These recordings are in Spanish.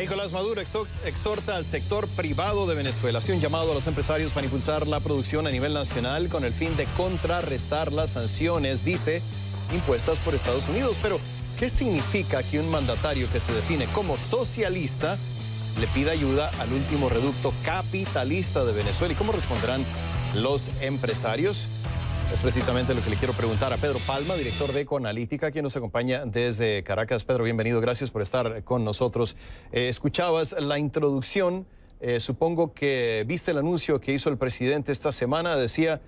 Nicolás Maduro exhorta al sector privado de Venezuela. Hace un llamado a los empresarios para impulsar la producción a nivel nacional con el fin de contrarrestar las sanciones, dice, impuestas por Estados Unidos. Pero, ¿qué significa que un mandatario que se define como socialista le pida ayuda al último reducto capitalista de Venezuela? ¿Y cómo responderán los empresarios? Es precisamente lo que le quiero preguntar a Pedro Palma, director de Ecoanalítica, quien nos acompaña desde Caracas. Pedro, bienvenido, gracias por estar con nosotros. Escuchabas la introducción, supongo que viste el anuncio que hizo el presidente esta semana. Decía,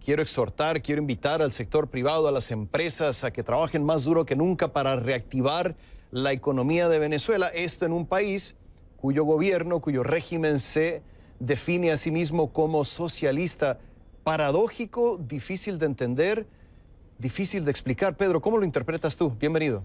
quiero exhortar, quiero invitar al sector privado, a las empresas, a que trabajen más duro que nunca para reactivar la economía de Venezuela. Esto en un país cuyo gobierno, cuyo régimen se define a sí mismo como socialista. Paradójico, difícil de entender, difícil de explicar. Pedro, ¿cómo lo interpretas tú? Bienvenido.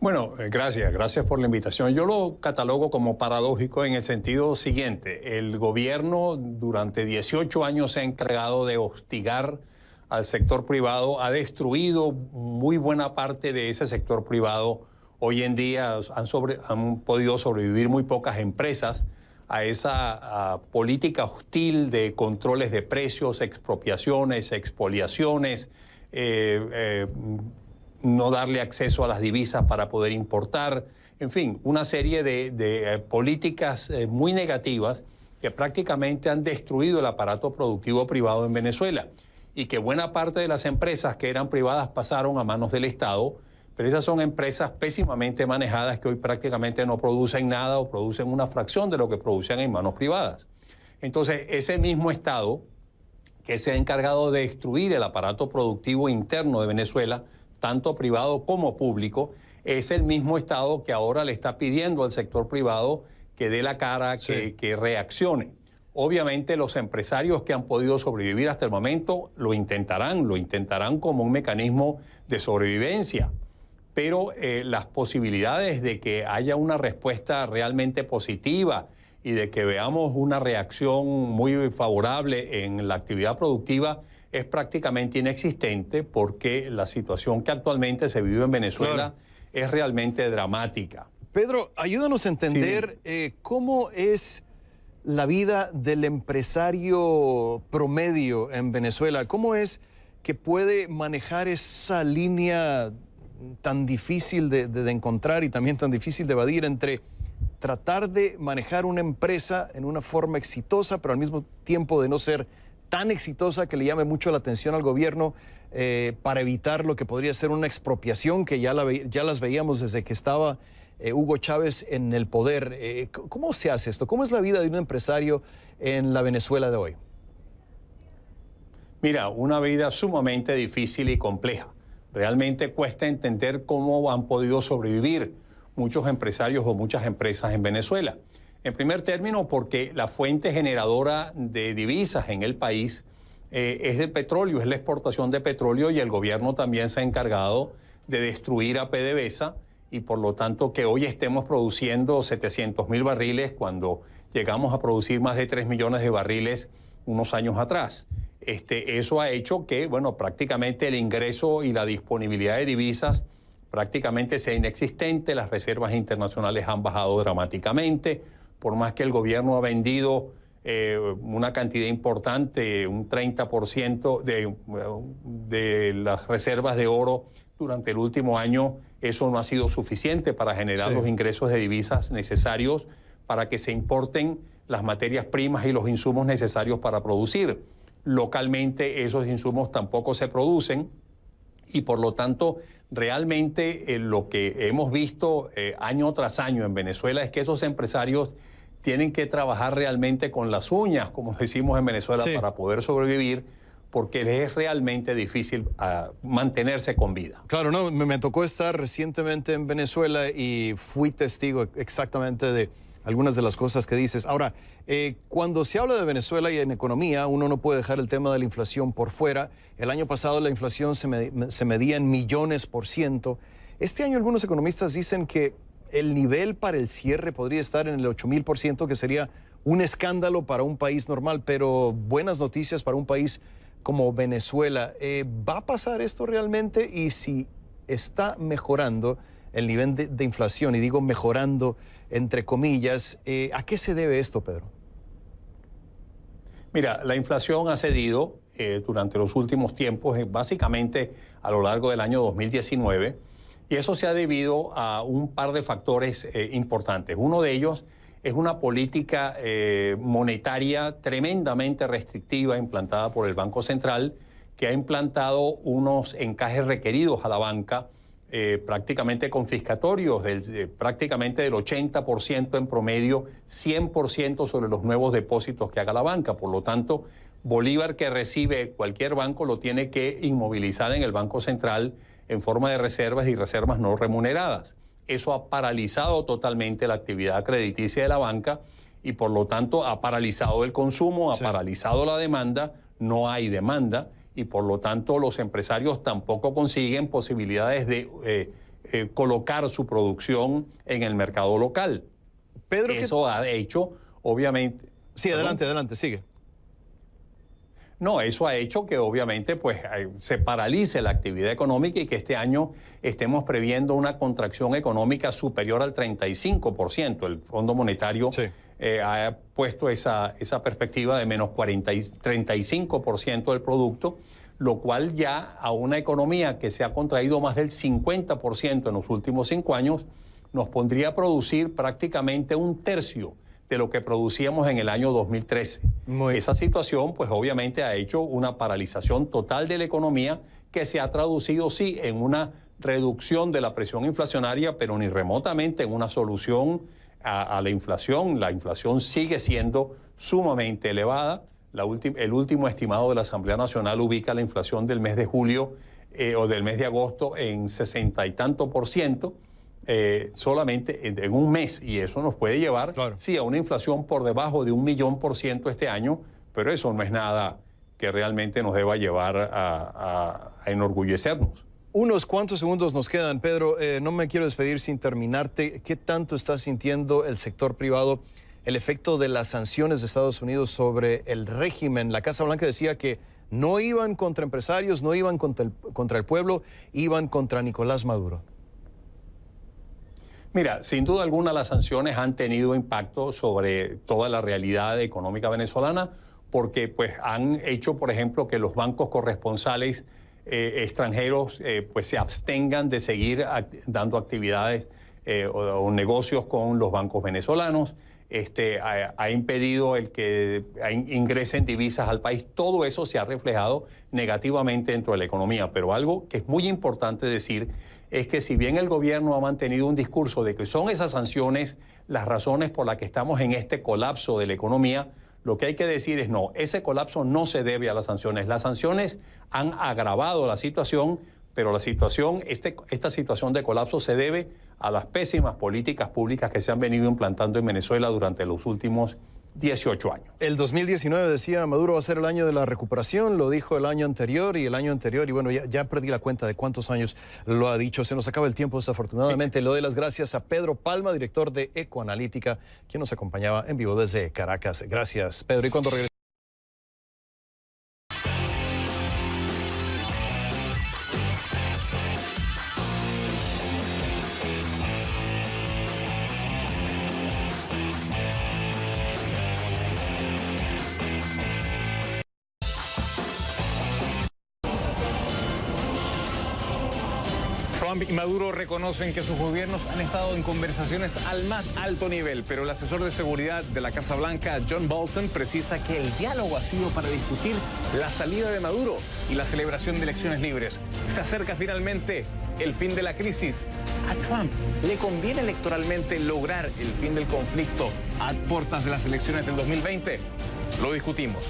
Bueno, gracias por la invitación. Yo lo catalogo como paradójico en el sentido siguiente. El gobierno durante 18 años se ha encargado de hostigar al sector privado, ha destruido muy buena parte de ese sector privado. Hoy en día han podido sobrevivir muy pocas empresas a esa política hostil de controles de precios, expropiaciones, expoliaciones, no darle acceso a las divisas para poder importar, en fin, una serie de políticas muy negativas que prácticamente han destruido el aparato productivo privado en Venezuela y que buena parte de las empresas que eran privadas pasaron a manos del Estado. Pero esas son empresas pésimamente manejadas que hoy prácticamente no producen nada o producen una fracción de lo que producían en manos privadas. Entonces, ese mismo Estado que se ha encargado de destruir el aparato productivo interno de Venezuela, tanto privado como público, es el mismo Estado que ahora le está pidiendo al sector privado que dé la cara, que reaccione. Obviamente los empresarios que han podido sobrevivir hasta el momento lo intentarán como un mecanismo de sobrevivencia. Pero las posibilidades de que haya una respuesta realmente positiva y de que veamos una reacción muy favorable en la actividad productiva es prácticamente inexistente, porque la situación que actualmente se vive en Venezuela es realmente dramática. Pedro, ayúdanos a entender cómo es la vida del empresario promedio en Venezuela. ¿Cómo es que puede manejar esa línea tan difícil de encontrar y también tan difícil de evadir entre tratar de manejar una empresa en una forma exitosa, pero al mismo tiempo de no ser tan exitosa que le llame mucho la atención al gobierno, para evitar lo que podría ser una expropiación que ya las veíamos desde que estaba Hugo Chávez en el poder? ¿Cómo se hace esto? ¿Cómo es la vida de un empresario en la Venezuela de hoy? Mira, una vida sumamente difícil y compleja. Realmente cuesta entender cómo han podido sobrevivir muchos empresarios o muchas empresas en Venezuela. En primer término, porque la fuente generadora de divisas en el país es el petróleo, es la exportación de petróleo, y el gobierno también se ha encargado de destruir a PDVSA, y por lo tanto que hoy estemos produciendo 700.000 barriles cuando llegamos a producir más de 3 millones de barriles unos años atrás. Eso ha hecho que, bueno, prácticamente el ingreso y la disponibilidad de divisas prácticamente sea inexistente. Las reservas internacionales han bajado dramáticamente, por más que el gobierno ha vendido una cantidad importante, un 30% de las reservas de oro durante el último año. Eso no ha sido suficiente para generar los ingresos de divisas necesarios para que se importen las materias primas y los insumos necesarios para producir. Localmente esos insumos tampoco se producen, y por lo tanto realmente lo que hemos visto año tras año en Venezuela es que esos empresarios tienen que trabajar realmente con las uñas, como decimos en Venezuela, para poder sobrevivir, porque les es realmente difícil mantenerse con vida. Claro, no, me tocó estar recientemente en Venezuela y fui testigo exactamente de algunas de las cosas que dices. Ahora, cuando se habla de Venezuela y en economía, uno no puede dejar el tema de la inflación por fuera. El año pasado la inflación se medía en millones %. Este año algunos economistas dicen que el nivel para el cierre podría estar en el 8.000%, que sería un escándalo para un país normal, pero buenas noticias para un país como Venezuela. ¿Va a pasar esto realmente? Y si está mejorando, el nivel de inflación, y digo mejorando entre comillas. ¿A qué se debe esto, Pedro? Mira, la inflación ha cedido durante los últimos tiempos, básicamente a lo largo del año 2019, y eso se ha debido a un par de factores importantes. Uno de ellos es una política monetaria tremendamente restrictiva implantada por el Banco Central, que ha implantado unos encajes requeridos a la banca prácticamente confiscatorios, prácticamente del 80% en promedio, 100% sobre los nuevos depósitos que haga la banca. Por lo tanto, bolívar que recibe cualquier banco lo tiene que inmovilizar en el Banco Central en forma de reservas y reservas no remuneradas. Eso ha paralizado totalmente la actividad crediticia de la banca y por lo tanto ha paralizado el consumo, ha paralizado la demanda, no hay demanda y por lo tanto los empresarios tampoco consiguen posibilidades de colocar su producción en el mercado local. Pedro, eso ha hecho, obviamente... Sí, adelante, sigue. No, eso ha hecho que obviamente pues, se paralice la actividad económica y que este año estemos previendo una contracción económica superior al 35%. El Fondo Monetario ha puesto esa perspectiva de menos 35% del producto, lo cual ya a una economía que se ha contraído más del 50% en los últimos 5 años, nos pondría a producir prácticamente un tercio de lo que producíamos en el año 2013. Esa situación, pues obviamente ha hecho una paralización total de la economía que se ha traducido, sí, en una reducción de la presión inflacionaria, pero ni remotamente en una solución a la inflación. La inflación sigue siendo sumamente elevada. El último estimado de la Asamblea Nacional ubica la inflación del mes de julio o del mes de agosto en 60 y tanto %. Solamente en un mes, y eso nos puede llevar, sí, a una inflación por debajo de 1.000.000% este año, pero eso no es nada que realmente nos deba llevar a enorgullecernos. Unos cuantos segundos nos quedan, Pedro. No me quiero despedir sin terminarte. ¿Qué tanto está sintiendo el sector privado el efecto de las sanciones de Estados Unidos sobre el régimen? La Casa Blanca decía que no iban contra empresarios, no iban contra el pueblo, iban contra Nicolás Maduro. Mira, sin duda alguna las sanciones han tenido impacto sobre toda la realidad económica venezolana porque pues, han hecho, por ejemplo, que los bancos corresponsales extranjeros pues, se abstengan de seguir dando actividades o negocios con los bancos venezolanos. Ha impedido el que ingresen divisas al país. Todo eso se ha reflejado negativamente dentro de la economía. Pero algo que es muy importante decir es que si bien el gobierno ha mantenido un discurso de que son esas sanciones las razones por las que estamos en este colapso de la economía, lo que hay que decir es no, ese colapso no se debe a las sanciones. Las sanciones han agravado la situación, pero esta situación de colapso se debe a las pésimas políticas públicas que se han venido implantando en Venezuela durante los últimos 18 años. El 2019, decía Maduro, va a ser el año de la recuperación, lo dijo el año anterior y bueno, ya perdí la cuenta de cuántos años lo ha dicho. Se nos acaba el tiempo, desafortunadamente. Le doy las gracias a Pedro Palma, director de Ecoanalítica, quien nos acompañaba en vivo desde Caracas. Gracias, Pedro. Y cuando regresemos... Trump y Maduro reconocen que sus gobiernos han estado en conversaciones al más alto nivel, pero el asesor de seguridad de la Casa Blanca, John Bolton, precisa que el diálogo ha sido para discutir la salida de Maduro y la celebración de elecciones libres. Se acerca finalmente el fin de la crisis. A Trump le conviene electoralmente lograr el fin del conflicto a puertas de las elecciones del 2020. Lo discutimos.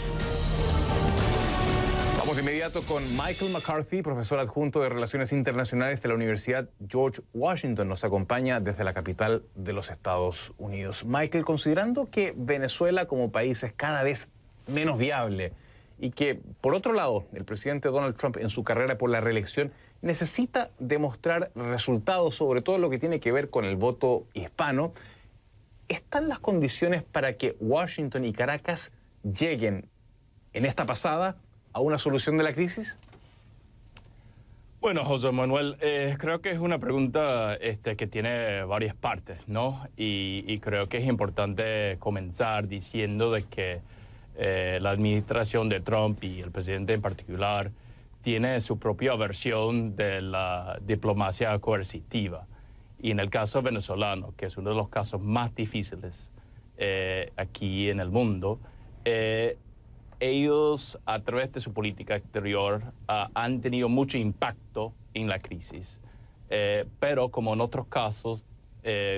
Vamos de inmediato con Michael McCarthy, profesor adjunto de Relaciones Internacionales de la Universidad George Washington. Nos acompaña desde la capital de los Estados Unidos. Michael, considerando que Venezuela como país es cada vez menos viable y que, por otro lado, el presidente Donald Trump en su carrera por la reelección necesita demostrar resultados, sobre todo lo que tiene que ver con el voto hispano, ¿están las condiciones para que Washington y Caracas lleguen en esta pasada a una solución de la crisis? Bueno, José Manuel, creo que es una pregunta que tiene varias partes, ¿no? Y creo que es importante comenzar diciendo de que la administración de Trump y el presidente en particular tiene su propia versión de la diplomacia coercitiva. Y en el caso venezolano, que es uno de los casos más difíciles aquí en el mundo, ellos, a través de su política exterior, han tenido mucho impacto en la crisis. Pero como en otros casos,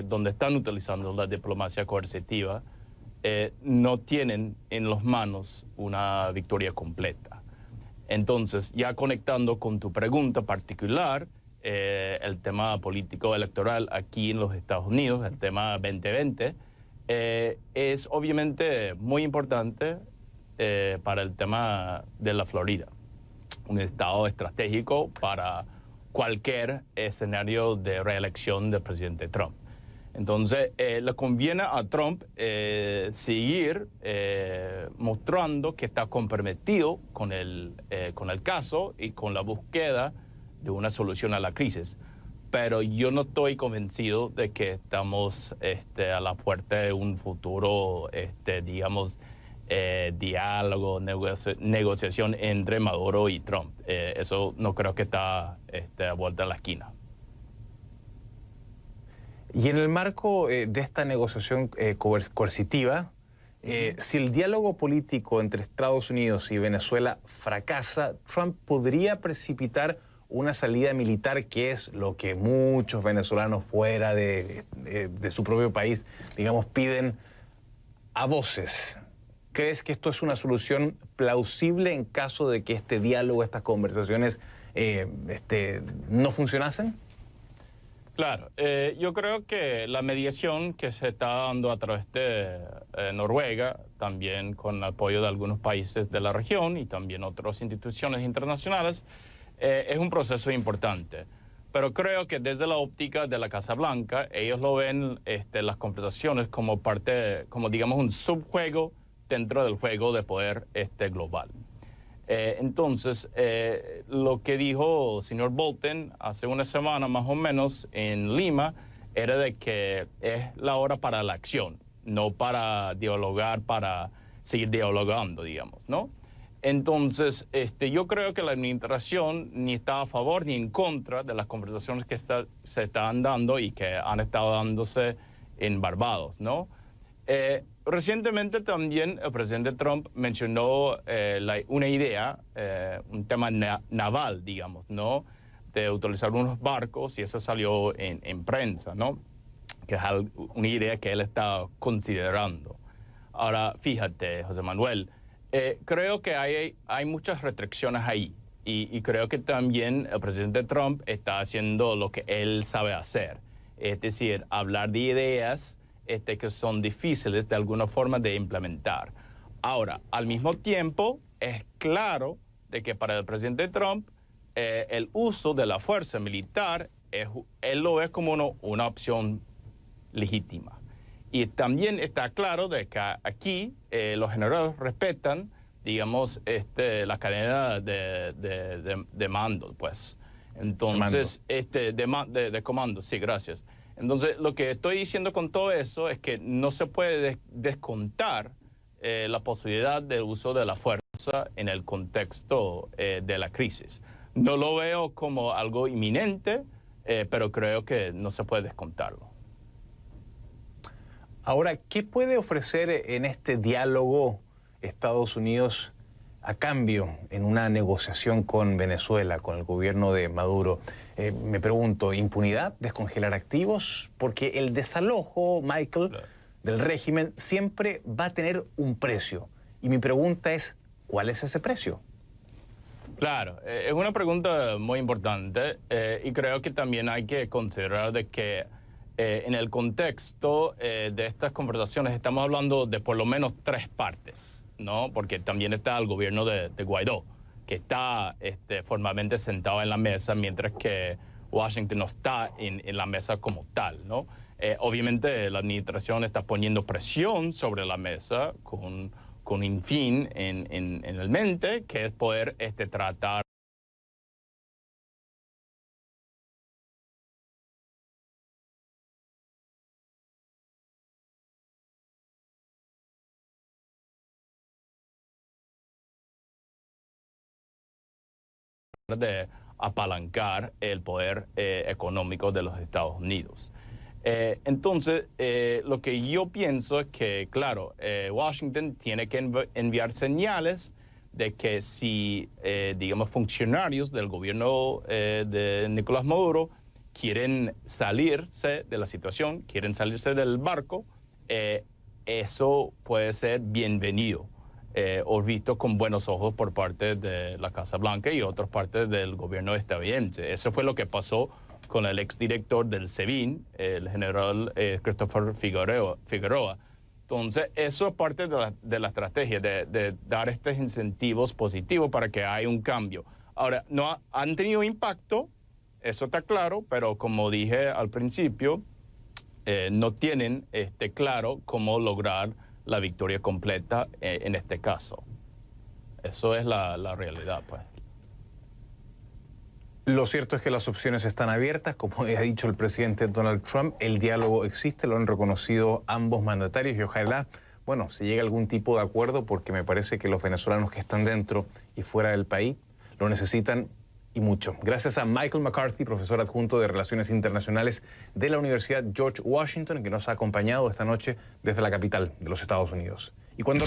donde están utilizando la diplomacia coercitiva, no tienen en las manos una victoria completa. Entonces, ya conectando con tu pregunta particular, el tema político electoral aquí en los Estados Unidos, el tema 2020, es obviamente muy importante para el tema de la Florida, un estado estratégico para cualquier escenario de reelección del presidente Trump. Entonces, le conviene a Trump seguir mostrando que está comprometido con el caso y con la búsqueda de una solución a la crisis. Pero yo no estoy convencido de que estamos a la puerta de un futuro, digamos, diálogo, negociación entre Maduro y Trump. Eso no creo que está a vuelta de la esquina. Y en el marco de esta negociación coercitiva, si el diálogo político entre Estados Unidos y Venezuela fracasa, Trump podría precipitar una salida militar, que es lo que muchos venezolanos fuera de su propio país, digamos, piden a voces. ¿Crees que esto es una solución plausible en caso de que este diálogo, estas conversaciones no funcionasen? Claro, yo creo que la mediación que se está dando a través de Noruega, también con el apoyo de algunos países de la región y también otras instituciones internacionales, es un proceso importante. Pero creo que desde la óptica de la Casa Blanca, ellos lo ven las conversaciones como parte, como digamos un subjuego dentro del juego de poder global. Entonces, lo que dijo el señor Bolton hace una semana más o menos en Lima era de que es la hora para la acción, no para dialogar, para seguir dialogando, digamos, ¿no? Entonces, yo creo que la administración ni está a favor ni en contra de las conversaciones que se están dando y que han estado dándose en Barbados, ¿no? Recientemente también el presidente Trump mencionó una idea, un tema naval, digamos, ¿no? De utilizar unos barcos, y eso salió en prensa, ¿no? Que es una idea que él está considerando. Ahora, fíjate, José Manuel, creo que hay muchas restricciones ahí, y creo que también el presidente Trump está haciendo lo que él sabe hacer, es decir, hablar de ideas que son difíciles de alguna forma de implementar. Ahora, al mismo tiempo, es claro de que para el presidente Trump el uso de la fuerza militar, él lo ve como una opción legítima. Y también está claro de que aquí los generales respetan, digamos, la cadena de mando, pues. Entonces, de comando, sí, gracias. Entonces, lo que estoy diciendo con todo eso es que no se puede descontar la posibilidad de uso de la fuerza en el contexto de la crisis. No lo veo como algo inminente, pero creo que no se puede descontarlo. Ahora, ¿qué puede ofrecer en este diálogo Estados Unidos a cambio en una negociación con Venezuela, con el gobierno de Maduro? Me pregunto, ¿impunidad? ¿Descongelar activos? Porque el desalojo, Michael, del régimen siempre va a tener un precio. Y mi pregunta es, ¿cuál es ese precio? Claro, es una pregunta muy importante y creo que también hay que considerar de que en el contexto de estas conversaciones estamos hablando de por lo menos tres partes, ¿no? Porque también está el gobierno de Guaidó, que está formalmente sentado en la mesa, mientras que Washington no está en la mesa como tal, ¿no? Obviamente la administración está poniendo presión sobre la mesa con un fin en el mente, que es poder tratar de apalancar el poder económico de los Estados Unidos. Entonces, lo que yo pienso es que, claro, Washington tiene que enviar señales de que si, digamos, funcionarios del gobierno de Nicolás Maduro quieren salirse de la situación, quieren salirse del barco, eso puede ser bienvenido o visto con buenos ojos por parte de la Casa Blanca y otras partes del gobierno estadounidense. Eso fue lo que pasó con el exdirector del SEBIN, el general Christopher Figueroa. Entonces, eso es parte de la estrategia, de dar estos incentivos positivos para que haya un cambio. Ahora, no han tenido impacto, eso está claro, pero como dije al principio, no tienen claro cómo lograr la victoria completa en este caso. Eso es la realidad, pues. Lo cierto es que las opciones están abiertas, como ha dicho el presidente Donald Trump, el diálogo existe, lo han reconocido ambos mandatarios y ojalá, bueno, se llegue a algún tipo de acuerdo porque me parece que los venezolanos que están dentro y fuera del país lo necesitan y mucho. Gracias a Michael McCarthy, profesor adjunto de Relaciones Internacionales de la Universidad George Washington, que nos ha acompañado esta noche desde la capital de los Estados Unidos. Y cuando